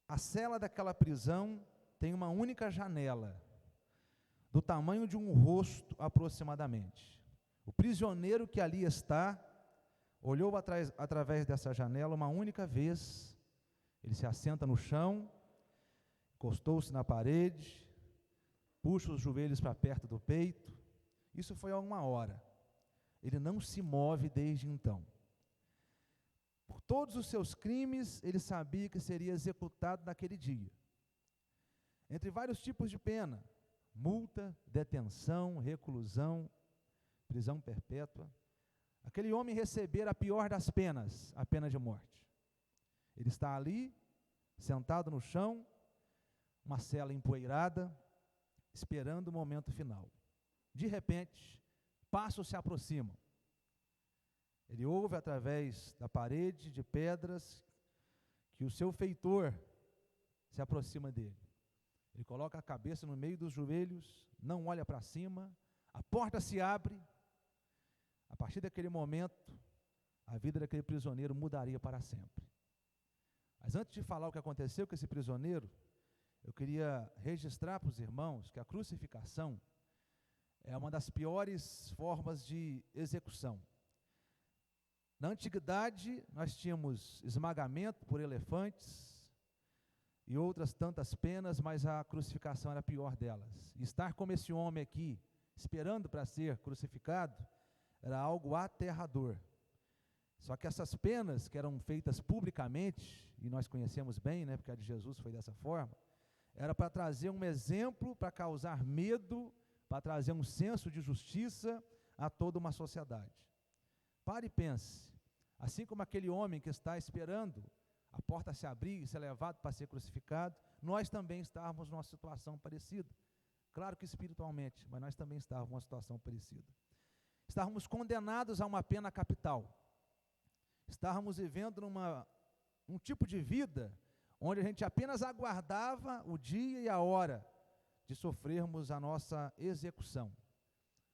A cela daquela prisão tem uma única janela, do tamanho de um rosto aproximadamente. O prisioneiro que ali está, olhou através dessa janela uma única vez, ele se assenta no chão, encostou-se na parede, puxa os joelhos para perto do peito. Isso foi há 1 hora. Ele não se move desde então. Por todos os seus crimes, ele sabia que seria executado naquele dia. Entre vários tipos de pena: multa, detenção, reclusão, prisão perpétua. Aquele homem recebera a pior das penas, a pena de morte. Ele está ali, sentado no chão, uma cela empoeirada, esperando o momento final. De repente, passos se aproximam. Ele ouve através da parede de pedras que o seu feitor se aproxima dele. Ele coloca a cabeça no meio dos joelhos, não olha para cima, a porta se abre. A partir daquele momento, a vida daquele prisioneiro mudaria para sempre. Mas antes de falar o que aconteceu com esse prisioneiro, eu queria registrar para os irmãos que a crucificação é uma das piores formas de execução. Na antiguidade, nós tínhamos esmagamento por elefantes e outras tantas penas, mas a crucificação era a pior delas. E estar como esse homem aqui, esperando para ser crucificado, era algo aterrador. Só que essas penas que eram feitas publicamente, e nós conhecemos bem, né, porque a de Jesus foi dessa forma, era para trazer um exemplo, para causar medo, para trazer um senso de justiça a toda uma sociedade. Pare e pense, assim como aquele homem que está esperando a porta se abrir e ser levado para ser crucificado, nós também estávamos numa situação parecida. Claro que espiritualmente, mas nós também estávamos numa situação parecida. Estávamos condenados a uma pena capital. Estávamos vivendo um tipo de vida onde a gente apenas aguardava o dia e a hora de sofrermos a nossa execução.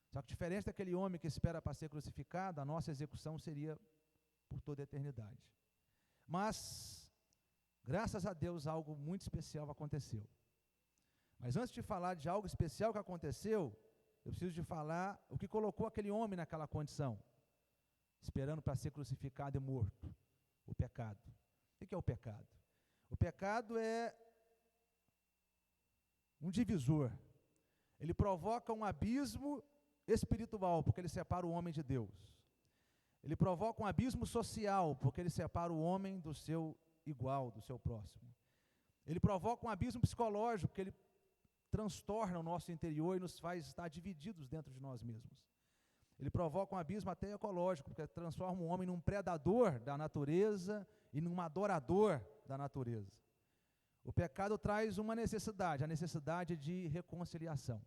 Só que diferente daquele homem que espera para ser crucificado, a nossa execução seria por toda a eternidade. Mas, graças a Deus, algo muito especial aconteceu. Mas antes de falar de algo especial que aconteceu, eu preciso de falar o que colocou aquele homem naquela condição, esperando para ser crucificado e morto: o pecado. O que é o pecado? O pecado é um divisor. Ele provoca um abismo espiritual, porque ele separa o homem de Deus. Ele provoca um abismo social, porque ele separa o homem do seu igual, do seu próximo. Ele provoca um abismo psicológico, porque ele transtorna o nosso interior e nos faz estar divididos dentro de nós mesmos. Ele provoca um abismo até ecológico, porque transforma o homem num predador da natureza e num adorador da natureza. O pecado traz uma necessidade, a necessidade de reconciliação.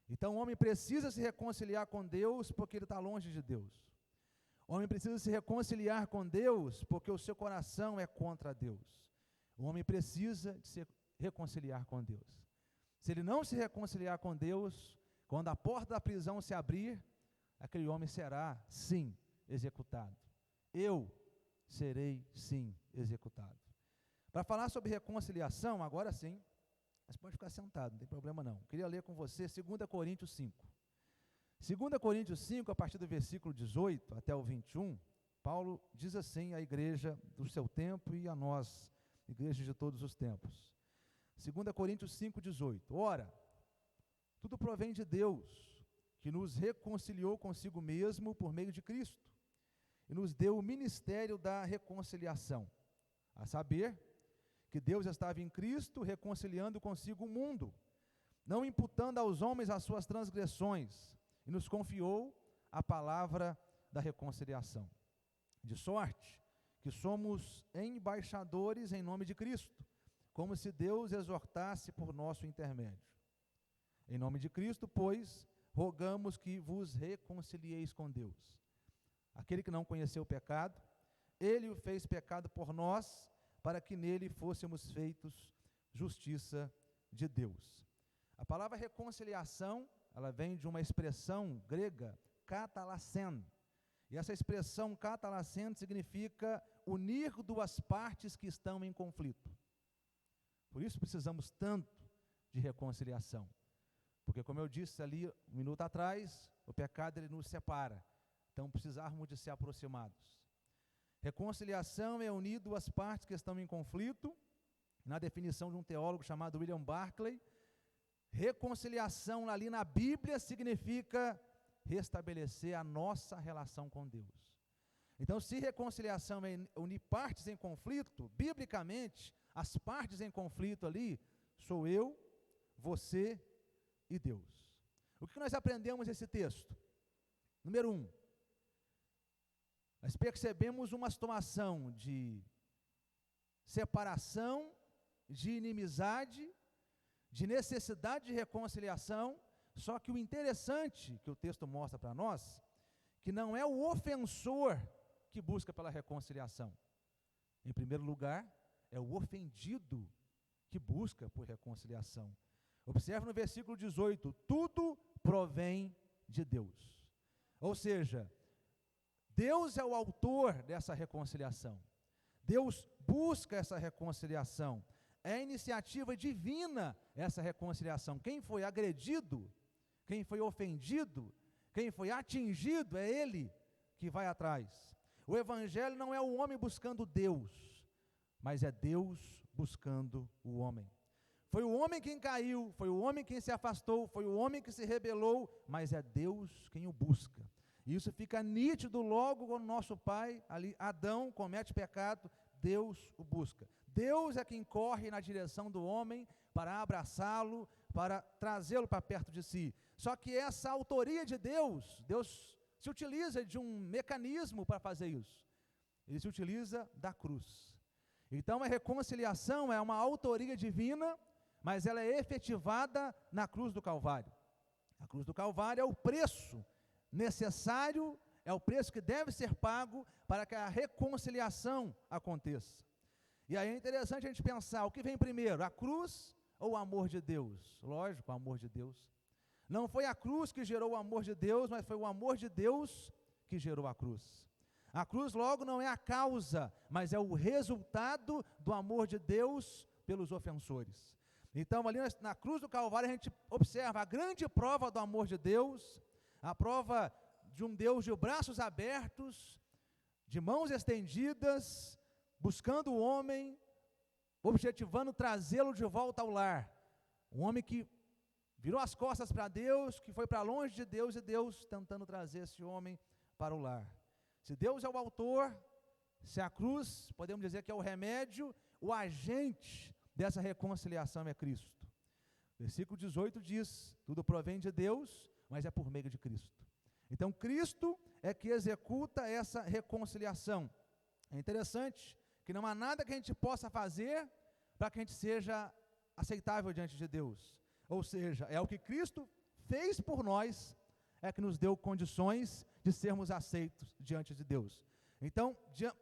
Então o homem precisa se reconciliar com Deus porque ele está longe de Deus. O homem precisa se reconciliar com Deus porque o seu coração é contra Deus. O homem precisa de se reconciliar com Deus. Se ele não se reconciliar com Deus, quando a porta da prisão se abrir, aquele homem será, sim, executado. Eu serei, sim, executado. Para falar sobre reconciliação, agora sim, mas pode ficar sentado, não tem problema não. Queria ler com você 2 Coríntios 5. 2 Coríntios 5, a partir do versículo 18 até o 21, Paulo diz assim à igreja do seu tempo e a nós, igreja de todos os tempos. 2 Coríntios 5, 18. Ora, tudo provém de Deus, que nos reconciliou consigo mesmo por meio de Cristo, e nos deu o ministério da reconciliação, a saber, que Deus estava em Cristo reconciliando consigo o mundo, não imputando aos homens as suas transgressões, e nos confiou a palavra da reconciliação. De sorte que somos embaixadores em nome de Cristo, como se Deus exortasse por nosso intermédio. Em nome de Cristo, pois, rogamos que vos reconcilieis com Deus. Aquele que não conheceu o pecado, ele o fez pecado por nós, para que nele fôssemos feitos justiça de Deus. A palavra reconciliação, ela vem de uma expressão grega, katalassen. E essa expressão katalassen significa unir duas partes que estão em conflito. Por isso precisamos tanto de reconciliação. Porque, como eu disse ali um minuto atrás, o pecado ele nos separa. Então, precisarmos de ser aproximados. Reconciliação é unir duas partes que estão em conflito. Na definição de um teólogo chamado William Barclay, reconciliação ali na Bíblia significa restabelecer a nossa relação com Deus. Então, se reconciliação é unir partes em conflito, biblicamente, as partes em conflito ali sou eu, você e Deus. O que nós aprendemos nesse texto? Número 1, nós percebemos uma situação de separação, de inimizade, de necessidade de reconciliação, só que o interessante que o texto mostra para nós, que não é o ofensor que busca pela reconciliação. Em primeiro lugar, é o ofendido que busca por reconciliação. Observe no versículo 18, tudo provém de Deus. Ou seja, Deus é o autor dessa reconciliação. Deus busca essa reconciliação. É iniciativa divina essa reconciliação. Quem foi agredido, quem foi ofendido, quem foi atingido, é Ele que vai atrás. O Evangelho não é o homem buscando Deus, mas é Deus buscando o homem. Foi o homem quem caiu, foi o homem quem se afastou, foi o homem que se rebelou, mas é Deus quem o busca. E isso fica nítido logo quando nosso pai, ali, Adão, comete pecado, Deus o busca. Deus é quem corre na direção do homem para abraçá-lo, para trazê-lo para perto de si. Só que essa autoria de Deus, Deus se utiliza de um mecanismo para fazer isso. Ele se utiliza da cruz. Então a reconciliação é uma autoria divina, mas ela é efetivada na cruz do Calvário. A cruz do Calvário é o preço necessário, é o preço que deve ser pago para que a reconciliação aconteça. E aí é interessante a gente pensar, o que vem primeiro, a cruz ou o amor de Deus? Lógico, o amor de Deus. Não foi a cruz que gerou o amor de Deus, mas foi o amor de Deus que gerou a cruz. A cruz logo não é a causa, mas é o resultado do amor de Deus pelos ofensores. Então ali na cruz do Calvário a gente observa a grande prova do amor de Deus, a prova de um Deus de braços abertos, de mãos estendidas, buscando o homem, objetivando trazê-lo de volta ao lar. Um homem que virou as costas para Deus, que foi para longe de Deus, e Deus tentando trazer esse homem para o lar. Se Deus é o autor, se a cruz, podemos dizer que é o remédio, o agente dessa reconciliação é Cristo. Versículo 18 diz, tudo provém de Deus, mas é por meio de Cristo. Então Cristo é que executa essa reconciliação. É interessante que não há nada que a gente possa fazer para que a gente seja aceitável diante de Deus. Ou seja, é o que Cristo fez por nós, é que nos deu condições de sermos aceitos diante de Deus. Então,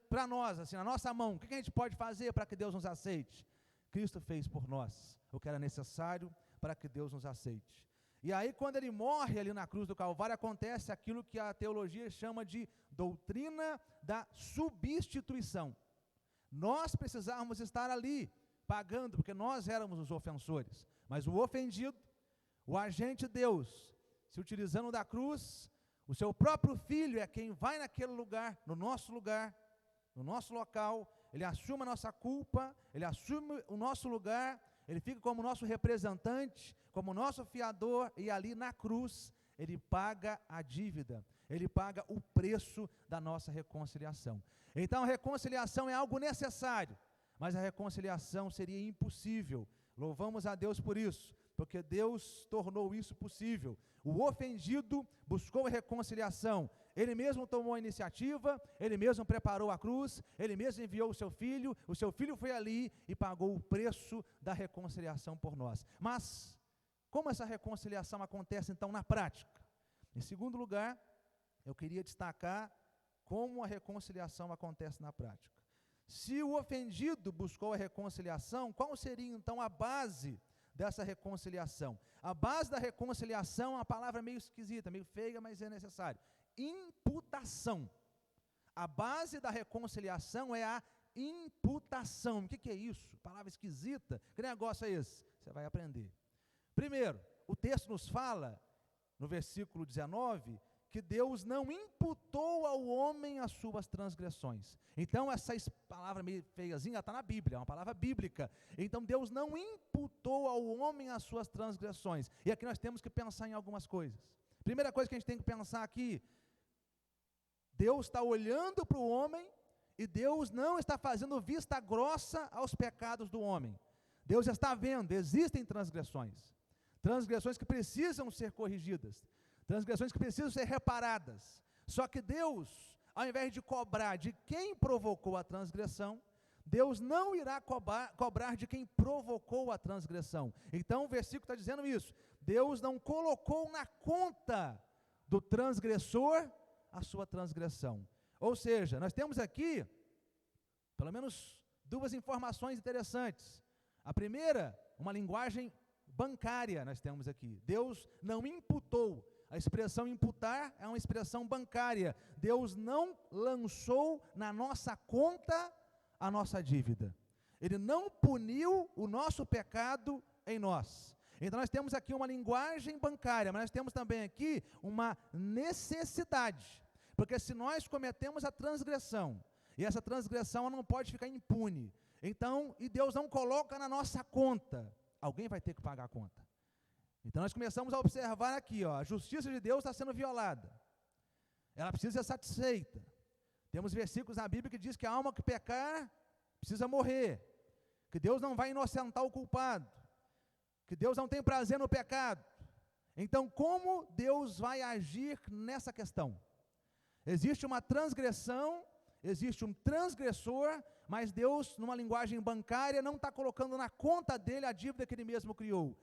para nós, assim, na nossa mão, o que a gente pode fazer para que Deus nos aceite? Cristo fez por nós o que era necessário para que Deus nos aceite. E aí, quando ele morre ali na cruz do Calvário, acontece aquilo que a teologia chama de doutrina da substituição. Nós precisávamos estar ali, pagando, porque nós éramos os ofensores. Mas o ofendido, o agente Deus, se utilizando da cruz, o seu próprio filho é quem vai naquele lugar, no nosso local, ele assume a nossa culpa, ele assume o nosso lugar, ele fica como nosso representante, como nosso fiador, e ali na cruz, ele paga a dívida, ele paga o preço da nossa reconciliação. Então a reconciliação é algo necessário, mas a reconciliação seria impossível. Louvamos a Deus por isso, porque Deus tornou isso possível. O ofendido buscou a reconciliação, ele mesmo tomou a iniciativa, ele mesmo preparou a cruz, ele mesmo enviou o seu filho foi ali e pagou o preço da reconciliação por nós. Mas, como essa reconciliação acontece então na prática? Em segundo lugar, eu queria destacar como a reconciliação acontece na prática. Se o ofendido buscou a reconciliação, qual seria então a base dessa reconciliação? A base da reconciliação é uma palavra meio esquisita, meio feia, mas é necessário. Imputação. A base da reconciliação é a imputação. O que é isso? Palavra esquisita. Que negócio é esse? Você vai aprender. Primeiro, o texto nos fala, no versículo 19, que Deus não imputou ao homem as suas transgressões. Então, essa palavra meio feiazinha está na Bíblia, é uma palavra bíblica. Então, Deus não imputou ao homem as suas transgressões. E aqui nós temos que pensar em algumas coisas. Primeira coisa que a gente tem que pensar aqui, Deus está olhando para o homem e Deus não está fazendo vista grossa aos pecados do homem. Deus já está vendo, existem transgressões. Transgressões que precisam ser corrigidas. Transgressões que precisam ser reparadas. Só que Deus, ao invés de cobrar de quem provocou a transgressão, Deus não irá cobrar de quem provocou a transgressão. Então o versículo está dizendo isso. Deus não colocou na conta do transgressor a sua transgressão. Ou seja, nós temos aqui, pelo menos, duas informações interessantes. A primeira, uma linguagem bancária nós temos aqui. Deus não imputou. A expressão imputar é uma expressão bancária. Deus não lançou na nossa conta a nossa dívida. Ele não puniu o nosso pecado em nós. Então nós temos aqui uma linguagem bancária, mas nós temos também aqui uma necessidade. Porque se nós cometemos a transgressão, e essa transgressão não pode ficar impune, então, e Deus não coloca na nossa conta, alguém vai ter que pagar a conta. Então nós começamos a observar aqui, a justiça de Deus está sendo violada. Ela precisa ser satisfeita. Temos versículos na Bíblia que diz que a alma que pecar precisa morrer, que Deus não vai inocentar o culpado, que Deus não tem prazer no pecado. Então, como Deus vai agir nessa questão? Existe uma transgressão, existe um transgressor, mas Deus, numa linguagem bancária, não está colocando na conta dele a dívida que ele mesmo criou.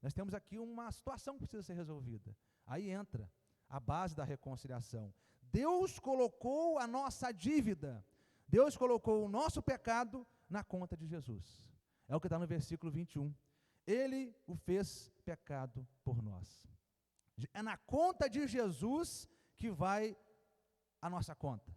Nós temos aqui uma situação que precisa ser resolvida. Aí entra a base da reconciliação. Deus colocou a nossa dívida, Deus colocou o nosso pecado na conta de Jesus. É o que está no versículo 21. Ele o fez pecado por nós. É na conta de Jesus que vai a nossa conta.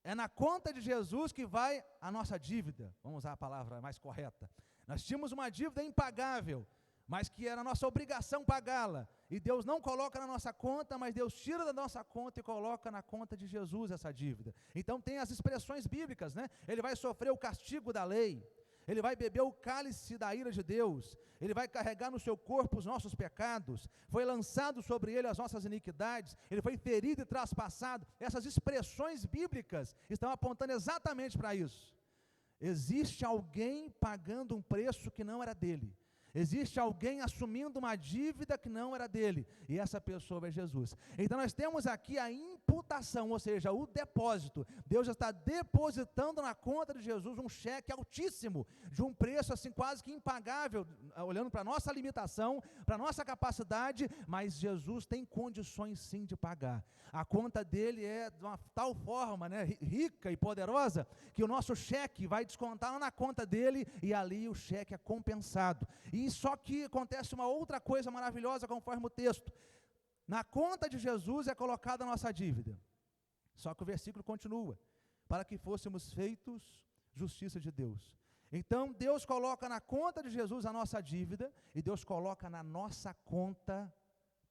É na conta de Jesus que vai a nossa dívida. Vamos usar a palavra mais correta. Nós tínhamos uma dívida impagável, mas que era nossa obrigação pagá-la. E Deus não coloca na nossa conta, mas Deus tira da nossa conta e coloca na conta de Jesus essa dívida. Então tem as expressões bíblicas, né? Ele vai sofrer o castigo da lei. Ele vai beber o cálice da ira de Deus, ele vai carregar no seu corpo os nossos pecados, foi lançado sobre ele as nossas iniquidades, ele foi ferido e traspassado. Essas expressões bíblicas estão apontando exatamente para isso. Existe alguém pagando um preço que não era dele. Existe alguém assumindo uma dívida que não era dele, e essa pessoa é Jesus. Então nós temos aqui a imputação, ou seja, o depósito. Deus já está depositando na conta de Jesus um cheque altíssimo, de um preço assim quase que impagável, olhando para a nossa limitação, para a nossa capacidade, mas Jesus tem condições sim de pagar. A conta dele é de uma tal forma, né, rica e poderosa, que o nosso cheque vai descontar na conta dele, e ali o cheque é compensado. E só que acontece uma outra coisa maravilhosa conforme o texto. Na conta de Jesus é colocada a nossa dívida. Só que o versículo continua. Para que fôssemos feitos justiça de Deus. Então Deus coloca na conta de Jesus a nossa dívida. E Deus coloca na nossa conta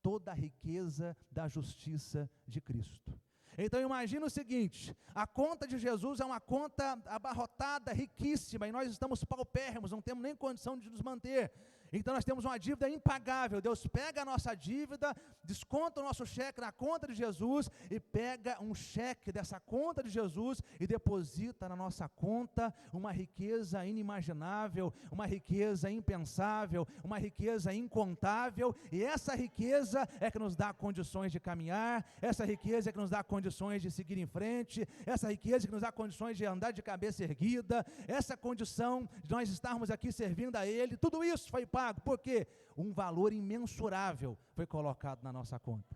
toda a riqueza da justiça de Cristo. Então imagina o seguinte, a conta de Jesus é uma conta abarrotada, riquíssima, e nós estamos paupérrimos, não temos nem condição de nos manter. Então nós temos uma dívida impagável. Deus pega a nossa dívida, desconta o nosso cheque na conta de Jesus, e pega um cheque dessa conta de Jesus e deposita na nossa conta uma riqueza inimaginável, uma riqueza impensável, uma riqueza incontável, e essa riqueza é que nos dá condições de caminhar, essa riqueza é que nos dá condições de seguir em frente, essa riqueza que nos dá condições de andar de cabeça erguida, essa condição de nós estarmos aqui servindo a Ele. Tudo isso foi pago, porque um valor imensurável foi colocado na nossa conta.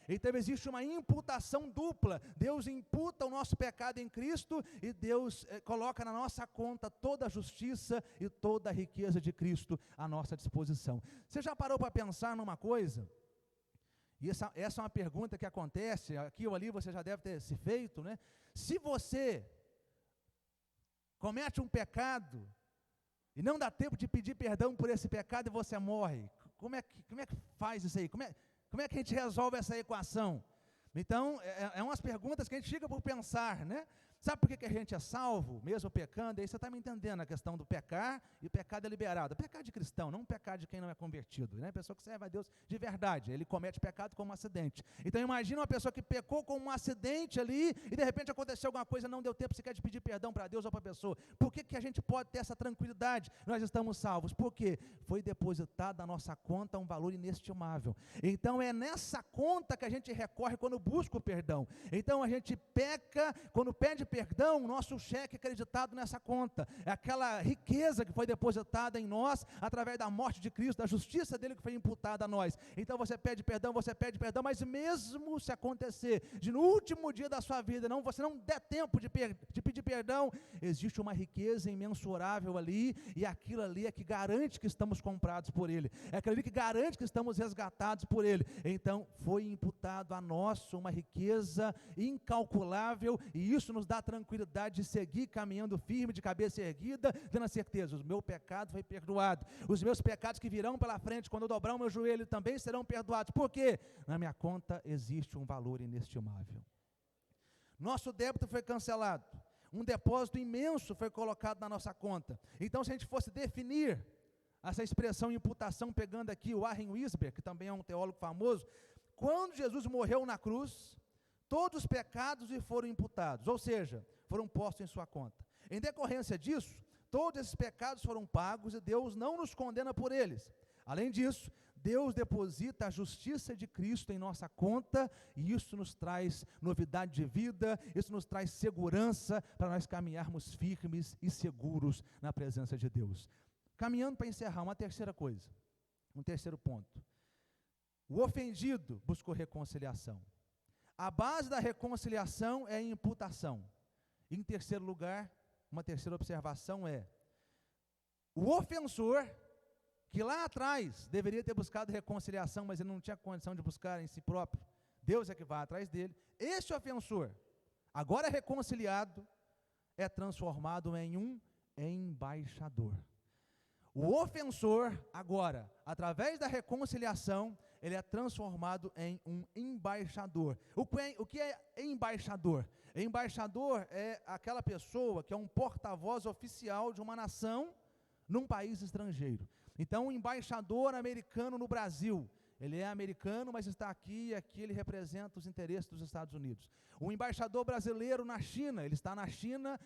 Então existe uma imputação dupla. Deus imputa o nosso pecado em Cristo, e Deus coloca na nossa conta toda a justiça e toda a riqueza de Cristo à nossa disposição. Você já parou para pensar numa coisa? E essa é uma pergunta que acontece, aqui ou ali você já deve ter se feito, né? Se você comete um pecado, e não dá tempo de pedir perdão por esse pecado e você morre. Como é que faz isso aí? Como é que a gente resolve essa equação? Então, é umas perguntas que a gente fica por pensar, né? Sabe por que a gente é salvo, mesmo pecando? Aí você está me entendendo a questão do pecar, e o pecado é liberado. O pecado de cristão, não o pecado de quem não é convertido, né? A pessoa que serve a Deus de verdade, ele comete pecado como um acidente. Então imagina uma pessoa que pecou com um acidente ali, e de repente aconteceu alguma coisa, não deu tempo sequer de pedir perdão para Deus ou para a pessoa. Por que a gente pode ter essa tranquilidade? Nós estamos salvos. Por quê? Foi depositado na nossa conta um valor inestimável. Então é nessa conta que a gente recorre quando busca o perdão. Então a gente peca, quando pede perdão, o nosso cheque é acreditado nessa conta, é aquela riqueza que foi depositada em nós, através da morte de Cristo, da justiça dele que foi imputada a nós. Então você pede perdão, mas mesmo se acontecer, de no último dia da sua vida, você não der tempo de pedir perdão, existe uma riqueza imensurável ali, e aquilo ali é que garante que estamos comprados por ele, é aquilo ali que garante que estamos resgatados por ele. Então foi imputado a nós uma riqueza incalculável, e isso nos dá tranquilidade de seguir caminhando firme, de cabeça erguida, tendo a certeza, o meu pecado foi perdoado, os meus pecados que virão pela frente, quando eu dobrar o meu joelho, também serão perdoados. Por quê? Na minha conta existe um valor inestimável. Nosso débito foi cancelado, um depósito imenso foi colocado na nossa conta. Então, se a gente fosse definir essa expressão imputação, pegando aqui o Warren Wiersbe, que também é um teólogo famoso, quando Jesus morreu na cruz, todos os pecados lhe foram imputados, ou seja, foram postos em sua conta. Em decorrência disso, todos esses pecados foram pagos e Deus não nos condena por eles. Além disso, Deus deposita a justiça de Cristo em nossa conta, e isso nos traz novidade de vida, isso nos traz segurança para nós caminharmos firmes e seguros na presença de Deus. Caminhando para encerrar, uma terceira coisa, um terceiro ponto. O ofendido buscou reconciliação. A base da reconciliação é a imputação. Em terceiro lugar, uma terceira observação é, o ofensor, que lá atrás deveria ter buscado reconciliação, mas ele não tinha condição de buscar em si próprio, Deus é que vai atrás dele, esse ofensor, agora reconciliado, é transformado em um embaixador. O ofensor, agora, através da reconciliação, ele é transformado em um embaixador. O que é embaixador? Embaixador é aquela pessoa que é um porta-voz oficial de uma nação num país estrangeiro. Então, o embaixador americano no Brasil, ele é americano, mas está aqui, e aqui ele representa os interesses dos Estados Unidos. O embaixador brasileiro na China, ele está na China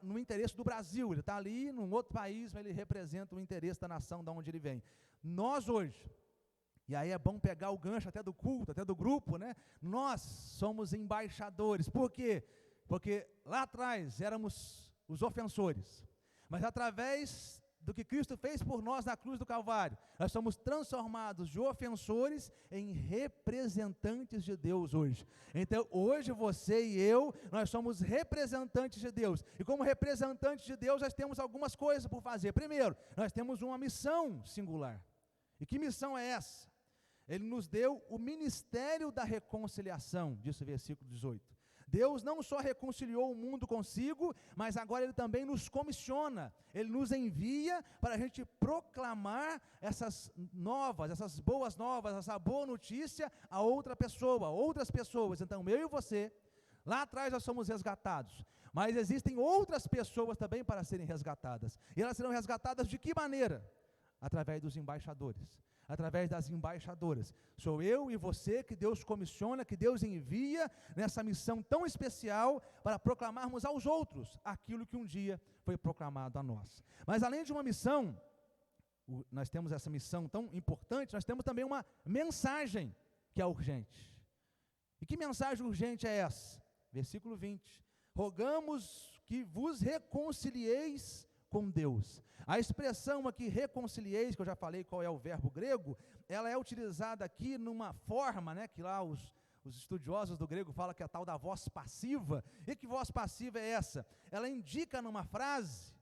no interesse do Brasil, ele está ali num outro país, mas ele representa o interesse da nação de onde ele vem. Nós hoje, e aí é bom pegar o gancho até do culto, até do grupo, né? Nós somos embaixadores. Por quê? Porque lá atrás éramos os ofensores, mas através do que Cristo fez por nós na cruz do Calvário, nós somos transformados de ofensores em representantes de Deus hoje. Então, hoje você e eu, nós somos representantes de Deus, e como representantes de Deus, nós temos algumas coisas por fazer. Primeiro, nós temos uma missão singular. E que missão é essa? Ele nos deu o ministério da reconciliação, diz o versículo 18. Deus não só reconciliou o mundo consigo, mas agora Ele também nos comissiona, Ele nos envia para a gente proclamar essas novas, essas boas novas, essa boa notícia a outra pessoa, outras pessoas. Então eu e você, lá atrás nós somos resgatados, mas existem outras pessoas também para serem resgatadas, e elas serão resgatadas de que maneira? Através dos embaixadores, através das embaixadoras. Sou eu e você que Deus comissiona, que Deus envia nessa missão tão especial para proclamarmos aos outros aquilo que um dia foi proclamado a nós. Mas além de uma missão, nós temos essa missão tão importante, nós temos também uma mensagem que é urgente. E que mensagem urgente é essa? Versículo 20. Rogamos que vos reconcilieis com Deus. A expressão aqui, reconcilieis, que eu já falei qual é o verbo grego, ela é utilizada aqui numa forma, né, que lá os estudiosos do grego falam que é a tal da voz passiva. E que voz passiva é essa? Ela indica numa frase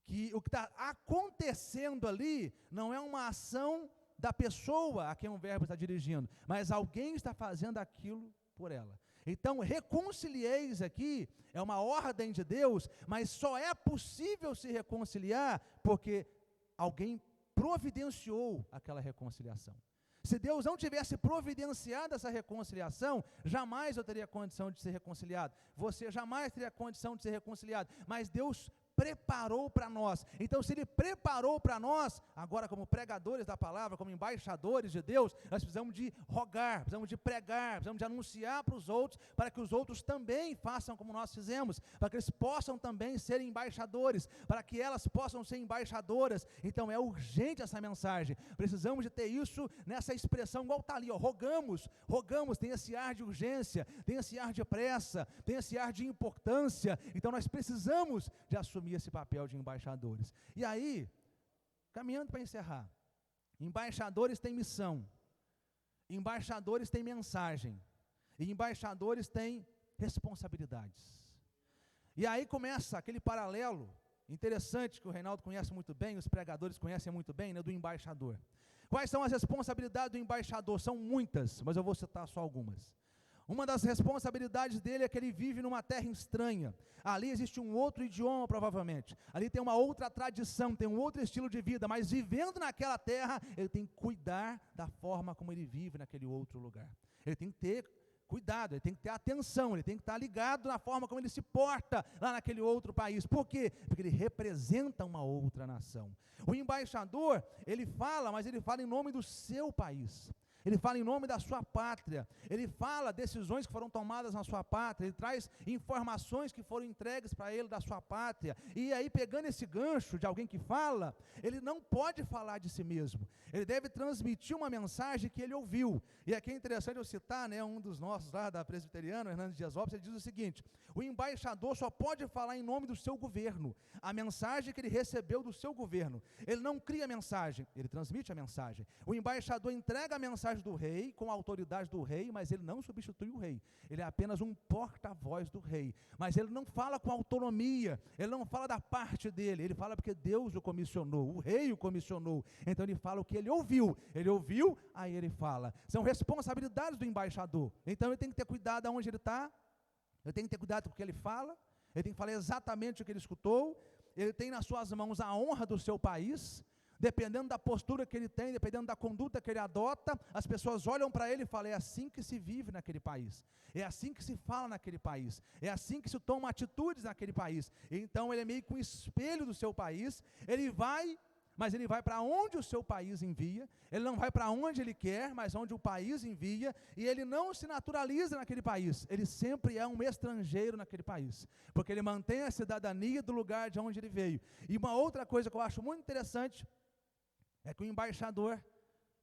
que o que está acontecendo ali não é uma ação da pessoa a quem o verbo está dirigindo, mas alguém está fazendo aquilo por ela. Então, reconcilieis aqui é uma ordem de Deus, mas só é possível se reconciliar porque alguém providenciou aquela reconciliação. Se Deus não tivesse providenciado essa reconciliação, jamais eu teria condição de ser reconciliado. Você jamais teria condição de ser reconciliado. Mas Deus preparou para nós. Então, se Ele preparou para nós, agora como pregadores da palavra, como embaixadores de Deus, nós precisamos de rogar, precisamos de pregar, precisamos de anunciar para os outros, para que os outros também façam como nós fizemos, para que eles possam também ser embaixadores, para que elas possam ser embaixadoras. Então, é urgente essa mensagem. Precisamos de ter isso nessa expressão, igual está ali, ó, rogamos, tem esse ar de urgência, tem esse ar de pressa, tem esse ar de importância. Então, nós precisamos de assumir esse papel de embaixadores. E aí, caminhando para encerrar, embaixadores têm missão, embaixadores têm mensagem, e embaixadores têm responsabilidades. E aí começa aquele paralelo interessante que o Reinaldo conhece muito bem, os pregadores conhecem muito bem, né, do embaixador. Quais são as responsabilidades do embaixador? São muitas, mas eu vou citar só algumas. Uma das responsabilidades dele é que ele vive numa terra estranha. Ali existe um outro idioma, provavelmente. Ali tem uma outra tradição, tem um outro estilo de vida, mas vivendo naquela terra, ele tem que cuidar da forma como ele vive naquele outro lugar. Ele tem que ter cuidado, ele tem que ter atenção, ele tem que estar ligado na forma como ele se porta lá naquele outro país. Por quê? Porque ele representa uma outra nação. O embaixador, ele fala, mas ele fala em nome do seu país. Ele fala em nome da sua pátria, ele fala decisões que foram tomadas na sua pátria, ele traz informações que foram entregues para ele da sua pátria, e aí pegando esse gancho de alguém que fala, ele não pode falar de si mesmo, ele deve transmitir uma mensagem que ele ouviu. E aqui é interessante eu citar, né, um dos nossos lá da Presbiteriana, Hernandes Dias Lopes, ele diz o seguinte: o embaixador só pode falar em nome do seu governo, a mensagem que ele recebeu do seu governo. Ele não cria a mensagem, ele transmite a mensagem. O embaixador entrega a mensagem do rei, com a autoridade do rei, mas ele não substitui o rei, ele é apenas um porta-voz do rei, mas ele não fala com autonomia, ele não fala da parte dele, ele fala porque Deus o comissionou, o rei o comissionou, então ele fala o que ele ouviu, aí ele fala. São responsabilidades do embaixador, então ele tem que ter cuidado aonde ele está, ele tem que ter cuidado com o que ele fala, ele tem que falar exatamente o que ele escutou, ele tem nas suas mãos a honra do seu país. Dependendo da postura que ele tem, dependendo da conduta que ele adota, as pessoas olham para ele e falam: é assim que se vive naquele país, é assim que se fala naquele país, é assim que se toma atitudes naquele país. Então ele é meio que um espelho do seu país, ele vai, mas ele vai para onde o seu país envia, ele não vai para onde ele quer, mas onde o país envia, e ele não se naturaliza naquele país, ele sempre é um estrangeiro naquele país, porque ele mantém a cidadania do lugar de onde ele veio. E uma outra coisa que eu acho muito interessante, é que o embaixador,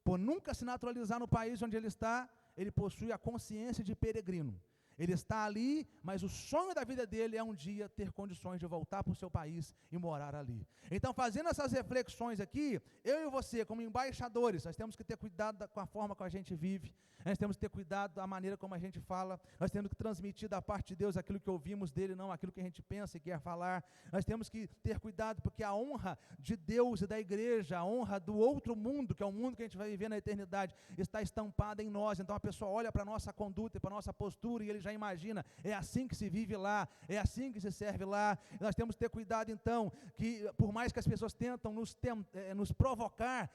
por nunca se naturalizar no país onde ele está, ele possui a consciência de peregrino. Ele está ali, mas o sonho da vida dele é um dia ter condições de voltar para o seu país e morar ali. Então, fazendo essas reflexões aqui, eu e você, como embaixadores, nós temos que ter cuidado com a forma como a gente vive, nós temos que ter cuidado da maneira como a gente fala, nós temos que transmitir da parte de Deus aquilo que ouvimos dele, não aquilo que a gente pensa e quer falar. Nós temos que ter cuidado, porque a honra de Deus e da igreja, a honra do outro mundo, que é o mundo que a gente vai viver na eternidade, está estampada em nós. Então a pessoa olha para a nossa conduta e para a nossa postura e ele já imagina: é assim que se vive lá, é assim que se serve lá. E nós temos que ter cuidado então, que por mais que as pessoas tentam nos provocar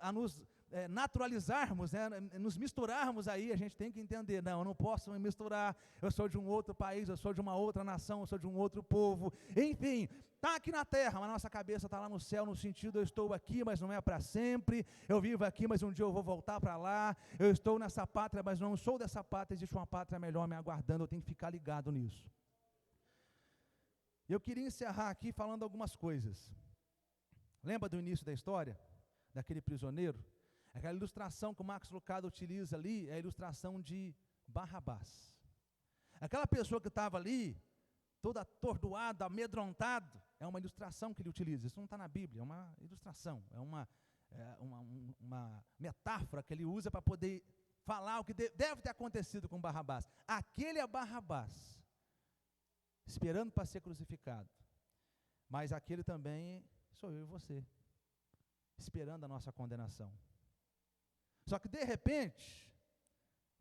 a nos naturalizarmos, né, nos misturarmos aí, a gente tem que entender: não, eu não posso me misturar, eu sou de um outro país, eu sou de uma outra nação, eu sou de um outro povo, enfim, está aqui na terra, mas nossa cabeça está lá no céu, no sentido: eu estou aqui, mas não é para sempre, eu vivo aqui, mas um dia eu vou voltar para lá, eu estou nessa pátria, mas não sou dessa pátria, existe uma pátria melhor me aguardando, eu tenho que ficar ligado nisso. Eu queria encerrar aqui falando algumas coisas. Lembra do início da história, daquele prisioneiro? Aquela ilustração que o Max Lucado utiliza ali é a ilustração de Barrabás. Aquela pessoa que estava ali, todo atordoado, amedrontado, é uma ilustração que ele utiliza. Isso não está na Bíblia, é uma ilustração, é uma metáfora que ele usa para poder falar o que deve ter acontecido com Barrabás. Aquele é Barrabás, esperando para ser crucificado. Mas aquele também sou eu e você, esperando a nossa condenação. Só que de repente,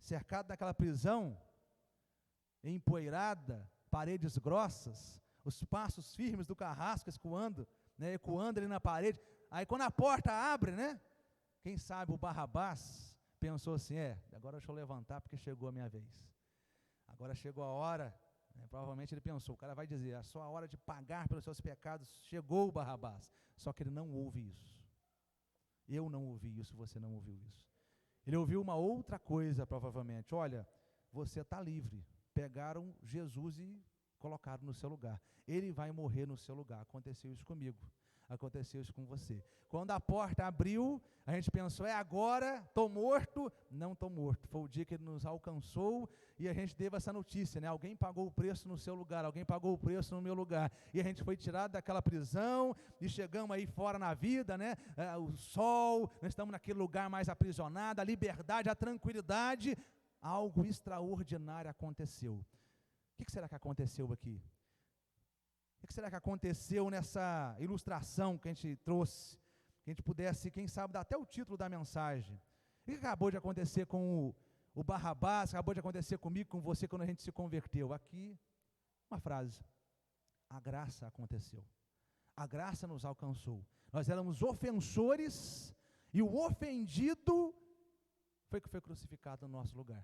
cercado daquela prisão, empoeirada, paredes grossas, os passos firmes do carrasco ecoando, né, ecoando ali na parede. Aí quando a porta abre, né, quem sabe o Barrabás pensou assim, agora deixa eu levantar porque chegou a minha vez. Agora chegou a hora, né, provavelmente ele pensou, o cara vai dizer, a sua hora de pagar pelos seus pecados chegou, Barrabás. Só que ele não ouve isso. Eu não ouvi isso, você não ouviu isso. Ele ouviu uma outra coisa, provavelmente. Olha, você está livre. Pegaram Jesus e colocaram no seu lugar. Ele vai morrer no seu lugar. Aconteceu isso comigo. Aconteceu isso com você. Quando a porta abriu, a gente pensou, agora, estou morto. Não estou morto. Foi o dia que ele nos alcançou e a gente teve essa notícia, né? Alguém pagou o preço no seu lugar, alguém pagou o preço no meu lugar. E a gente foi tirado daquela prisão e chegamos aí fora na vida, né? O sol, nós estamos naquele lugar mais aprisionado, a liberdade, a tranquilidade. Algo extraordinário aconteceu. O que será que aconteceu aqui? O que será que aconteceu nessa ilustração que a gente trouxe? Que a gente pudesse, quem sabe, dar até o título da mensagem. O que acabou de acontecer com o Barrabás, acabou de acontecer comigo, com você, quando a gente se converteu? Aqui, uma frase. A graça aconteceu. A graça nos alcançou. Nós éramos ofensores e o ofendido foi que foi crucificado no nosso lugar.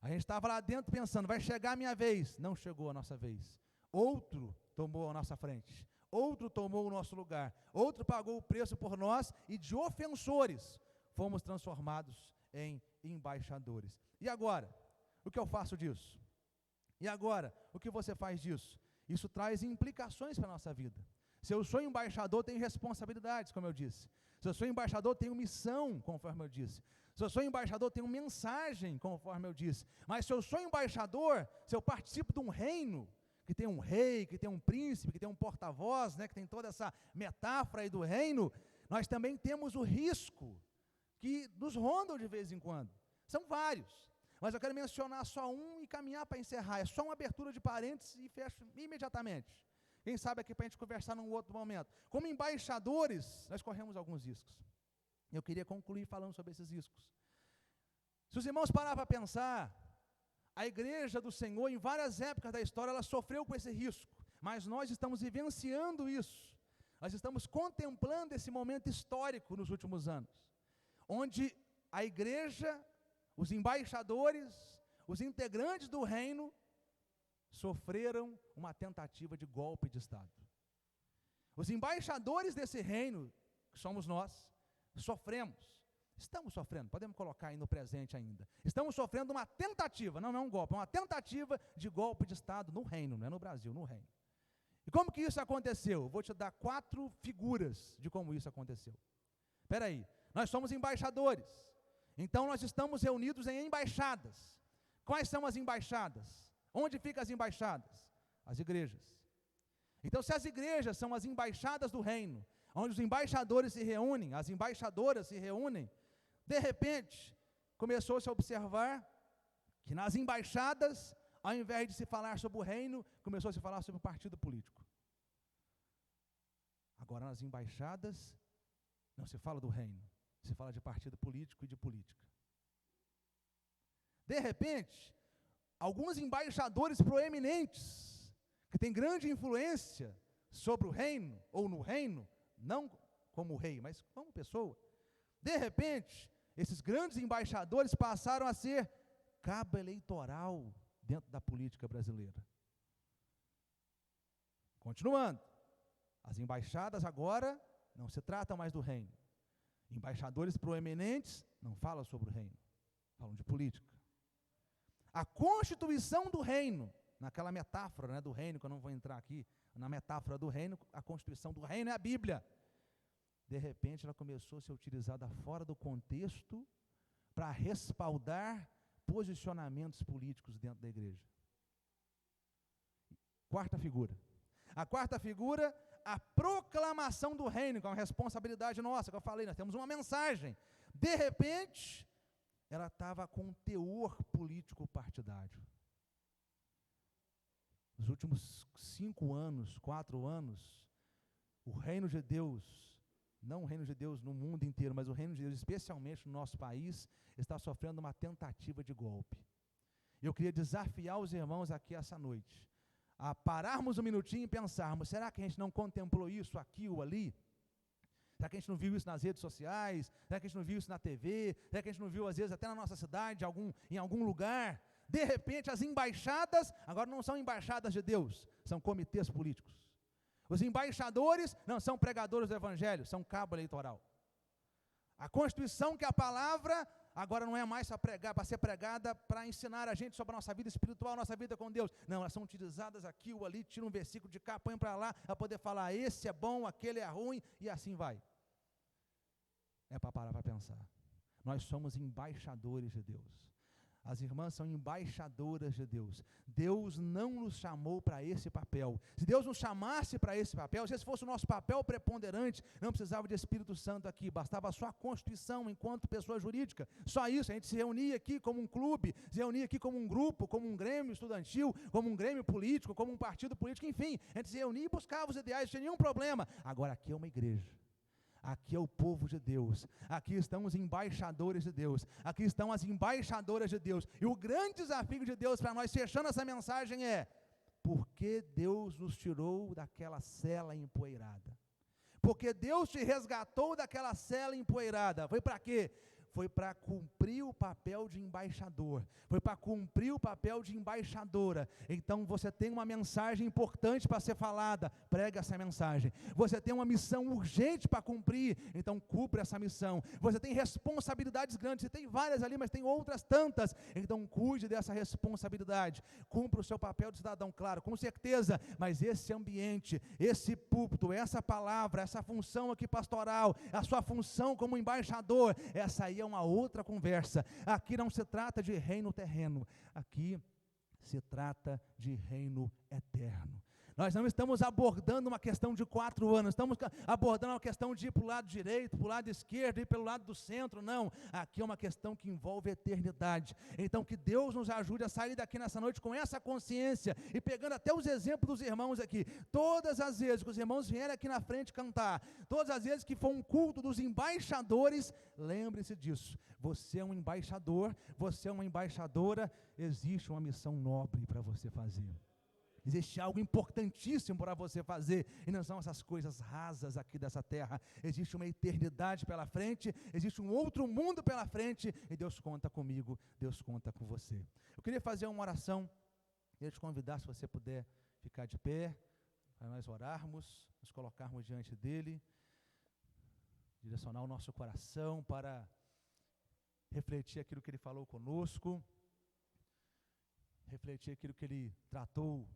A gente estava lá dentro pensando, vai chegar a minha vez. Não chegou a nossa vez. Outro tomou a nossa frente, outro tomou o nosso lugar, outro pagou o preço por nós e de ofensores fomos transformados em embaixadores. E agora? O que eu faço disso? E agora? O que você faz disso? Isso traz implicações para a nossa vida. Se eu sou embaixador, tenho responsabilidades, como eu disse. Se eu sou embaixador, tenho missão, conforme eu disse. Se eu sou embaixador, tenho mensagem, conforme eu disse. Mas se eu sou embaixador, se eu participo de um reino, que tem um rei, que tem um príncipe, que tem um porta-voz, né, que tem toda essa metáfora aí do reino, nós também temos o risco que nos rondam de vez em quando. São vários, mas eu quero mencionar só um e caminhar para encerrar. É só uma abertura de parênteses e fecho imediatamente. Quem sabe aqui para a gente conversar num outro momento. Como embaixadores, nós corremos alguns riscos. Eu queria concluir falando sobre esses riscos. Se os irmãos pararem para pensar, a igreja do Senhor, em várias épocas da história, ela sofreu com esse risco, mas nós estamos vivenciando isso, nós estamos contemplando esse momento histórico nos últimos anos, onde a igreja, os embaixadores, os integrantes do reino, sofreram uma tentativa de golpe de Estado. Os embaixadores desse reino, que somos nós, estamos sofrendo, podemos colocar aí no presente ainda, estamos sofrendo uma tentativa, não é um golpe, é uma tentativa de golpe de Estado no reino, não é no Brasil, no reino. E como que isso aconteceu? Vou te dar 4 figuras de como isso aconteceu. Espera aí, nós somos embaixadores, então nós estamos reunidos em embaixadas. Quais são as embaixadas? Onde ficam as embaixadas? As igrejas. Então, se as igrejas são as embaixadas do reino, onde os embaixadores se reúnem, as embaixadoras se reúnem, de repente, começou-se a observar que nas embaixadas, ao invés de se falar sobre o reino, começou a se falar sobre o partido político. Agora, nas embaixadas, não se fala do reino, se fala de partido político e de política. De repente, alguns embaixadores proeminentes, que têm grande influência sobre o reino, ou no reino, não como rei, mas como pessoa, de repente, esses grandes embaixadores passaram a ser cabo eleitoral dentro da política brasileira. Continuando, as embaixadas agora não se tratam mais do reino. Embaixadores proeminentes não falam sobre o reino, falam de política. A constituição do reino, naquela metáfora, né, do reino, que eu não vou entrar aqui, na metáfora do reino, a constituição do reino é a Bíblia. De repente ela começou a ser utilizada fora do contexto para respaldar posicionamentos políticos dentro da igreja. Quarta figura. A quarta figura, a proclamação do reino, que é uma responsabilidade nossa, que eu falei, nós temos uma mensagem. De repente, ela estava com um teor político partidário. Nos últimos 5 anos, 4 anos, o reino de Deus, não o reino de Deus no mundo inteiro, mas o reino de Deus, especialmente no nosso país, está sofrendo uma tentativa de golpe. Eu queria desafiar os irmãos aqui essa noite a pararmos um minutinho e pensarmos, será que a gente não contemplou isso aqui ou ali? Será que a gente não viu isso nas redes sociais? Será que a gente não viu isso na TV? Será que a gente não viu, às vezes, até na nossa cidade, em algum lugar? De repente, as embaixadas, agora não são embaixadas de Deus, são comitês políticos. Os embaixadores não são pregadores do Evangelho, são cabo eleitoral. A Constituição, que é a palavra, agora não é mais para ser pregada, para ensinar a gente sobre a nossa vida espiritual, a nossa vida com Deus. Não, elas são utilizadas aqui ou ali, tira um versículo de cá, põe para lá, para poder falar, esse é bom, aquele é ruim, e assim vai. É para parar para pensar. Nós somos embaixadores de Deus. As irmãs são embaixadoras de Deus. Deus não nos chamou para esse papel. Se Deus nos chamasse para esse papel, se esse fosse o nosso papel preponderante, não precisava de Espírito Santo aqui, bastava só a Constituição enquanto pessoa jurídica. Só isso, a gente se reunia aqui como um clube, se reunia aqui como um grupo, como um grêmio estudantil, como um grêmio político, como um partido político, enfim, a gente se reunia e buscava os ideais, sem nenhum problema. Agora aqui é uma igreja. Aqui é o povo de Deus, aqui estão os embaixadores de Deus, aqui estão as embaixadoras de Deus, e o grande desafio de Deus para nós, fechando essa mensagem é, por que Deus nos tirou daquela cela empoeirada? Porque Deus te resgatou daquela cela empoeirada, foi para quê? Foi para cumprir o papel de embaixador, foi para cumprir o papel de embaixadora. Então você tem uma mensagem importante para ser falada, prega essa mensagem. Você tem uma missão urgente para cumprir, então cumpra essa missão. Você tem responsabilidades grandes, você tem várias ali, mas tem outras tantas, então cuide dessa responsabilidade. Cumpra o seu papel de cidadão, claro, com certeza, mas esse ambiente, esse púlpito, essa palavra, essa função aqui pastoral, a sua função como embaixador, essa aí é uma outra conversa. Aqui não se trata de reino terreno, aqui se trata de reino eterno. Nós não estamos abordando uma questão de 4 anos, estamos abordando uma questão de ir para o lado direito, para o lado esquerdo, ir pelo lado do centro, não. Aqui é uma questão que envolve a eternidade. Então que Deus nos ajude a sair daqui nessa noite com essa consciência, e pegando até os exemplos dos irmãos aqui, todas as vezes que os irmãos vierem aqui na frente cantar, todas as vezes que for um culto dos embaixadores, lembre-se disso, você é um embaixador, você é uma embaixadora, existe uma missão nobre para você fazer. Existe algo importantíssimo para você fazer, e não são essas coisas rasas aqui dessa terra. Existe uma eternidade pela frente, existe um outro mundo pela frente, e Deus conta comigo, Deus conta com você. Eu queria fazer uma oração, queria te convidar, se você puder ficar de pé, para nós orarmos, nos colocarmos diante dEle, direcionar o nosso coração para refletir aquilo que Ele falou conosco, refletir aquilo que Ele tratou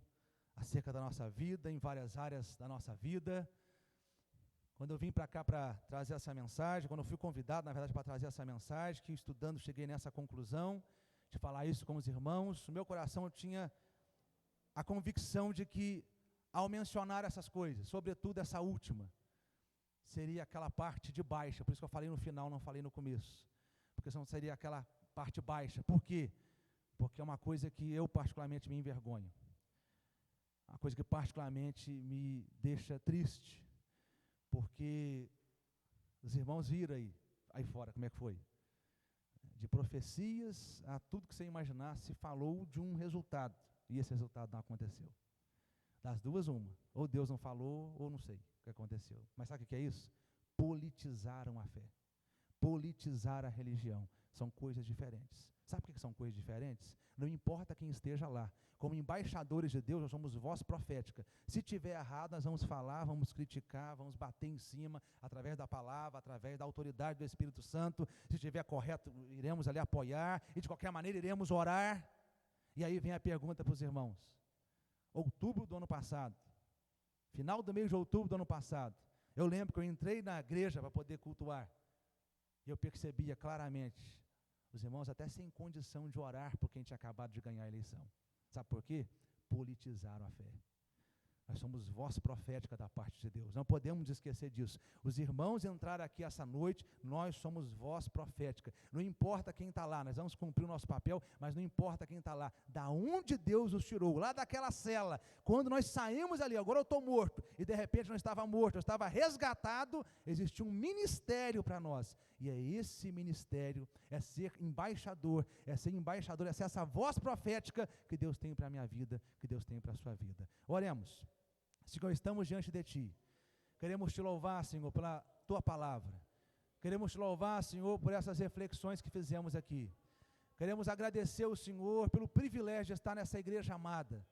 acerca da nossa vida, em várias áreas da nossa vida. Quando eu vim para cá para trazer essa mensagem, quando eu fui convidado, na verdade, para trazer essa mensagem, que estudando cheguei nessa conclusão, de falar isso com os irmãos, no meu coração eu tinha a convicção de que, ao mencionar essas coisas, sobretudo essa última, seria aquela parte de baixa, por isso que eu falei no final, não falei no começo, porque senão seria aquela parte baixa. Por quê? Porque é uma coisa que eu particularmente me envergonho. Uma coisa que particularmente me deixa triste, porque os irmãos viram aí fora como é que foi. De profecias a tudo que você imaginar, se falou de um resultado, e esse resultado não aconteceu. Das duas, uma. Ou Deus não falou, ou não sei o que aconteceu. Mas sabe o que é isso? Politizaram a fé. Politizar a religião. São coisas diferentes. Sabe por que são coisas diferentes? Não importa quem esteja lá. Como embaixadores de Deus, nós somos voz profética. Se tiver errado, nós vamos falar, vamos criticar, vamos bater em cima, através da palavra, através da autoridade do Espírito Santo. Se estiver correto, iremos ali apoiar, e de qualquer maneira iremos orar. E aí vem a pergunta para os irmãos. Outubro do ano passado, final do mês de outubro do ano passado, eu lembro que eu entrei na igreja para poder cultuar, e eu percebia claramente, os irmãos até sem condição de orar, porque a gente tinha acabado de ganhar a eleição. Sabe por quê? Politizaram a fé. Nós somos voz profética da parte de Deus, não podemos esquecer disso. Os irmãos entraram aqui essa noite, nós somos voz profética. Não importa quem está lá, nós vamos cumprir o nosso papel, mas não importa quem está lá. Da onde Deus os tirou, lá daquela cela, quando nós saímos ali, agora eu estou morto, e de repente eu não estava morto, eu estava resgatado, existia um ministério para nós. E é esse ministério, é ser embaixador, é ser essa voz profética que Deus tem para a minha vida, que Deus tem para a sua vida. Oremos. Senhor, estamos diante de Ti, queremos Te louvar, Senhor, pela Tua palavra, queremos Te louvar, Senhor, por essas reflexões que fizemos aqui, queremos agradecer ao Senhor pelo privilégio de estar nessa igreja amada,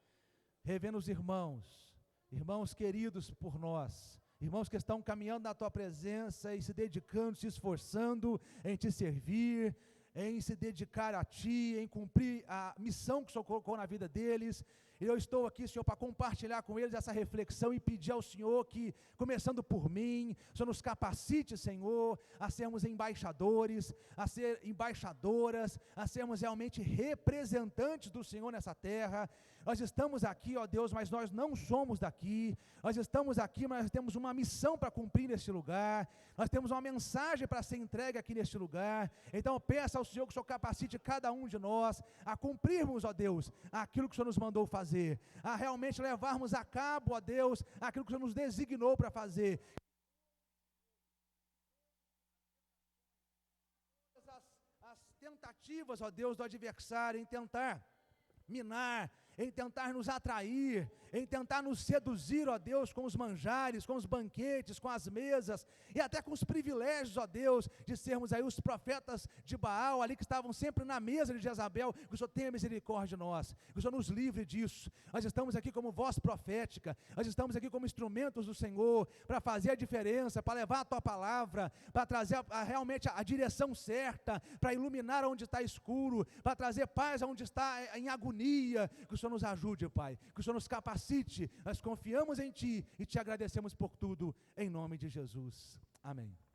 revendo os irmãos queridos por nós, irmãos que estão caminhando na Tua presença e se dedicando, se esforçando em Te servir, em se dedicar a Ti, em cumprir a missão que o Senhor colocou na vida deles. E eu estou aqui, Senhor, para compartilhar com eles essa reflexão e pedir ao Senhor que, começando por mim, o Senhor nos capacite, Senhor, a sermos embaixadores, a ser embaixadoras, a sermos realmente representantes do Senhor nessa terra. Nós estamos aqui, ó Deus, mas nós não somos daqui. Nós estamos aqui, mas nós temos uma missão para cumprir neste lugar. Nós temos uma mensagem para ser entregue aqui neste lugar. Então eu peço ao Senhor que o Senhor capacite cada um de nós a cumprirmos, ó Deus, aquilo que o Senhor nos mandou fazer, a realmente levarmos a cabo, ó Deus, aquilo que o Senhor nos designou para fazer. As tentativas, ó Deus, do adversário em tentar minar, em tentar nos atrair, em tentar nos seduzir, ó Deus, com os manjares, com os banquetes, com as mesas, e até com os privilégios, ó Deus, de sermos aí os profetas de Baal, ali que estavam sempre na mesa de Jezabel. Que o Senhor tenha misericórdia de nós, que o Senhor nos livre disso. Nós estamos aqui como voz profética, nós estamos aqui como instrumentos do Senhor, para fazer a diferença, para levar a Tua palavra, para trazer realmente a direção certa, para iluminar onde está escuro, para trazer paz onde está em agonia. Que o Senhor nos ajude, Pai, que o Senhor nos capacite. Nós confiamos em Ti e Te agradecemos por tudo, em nome de Jesus. Amém.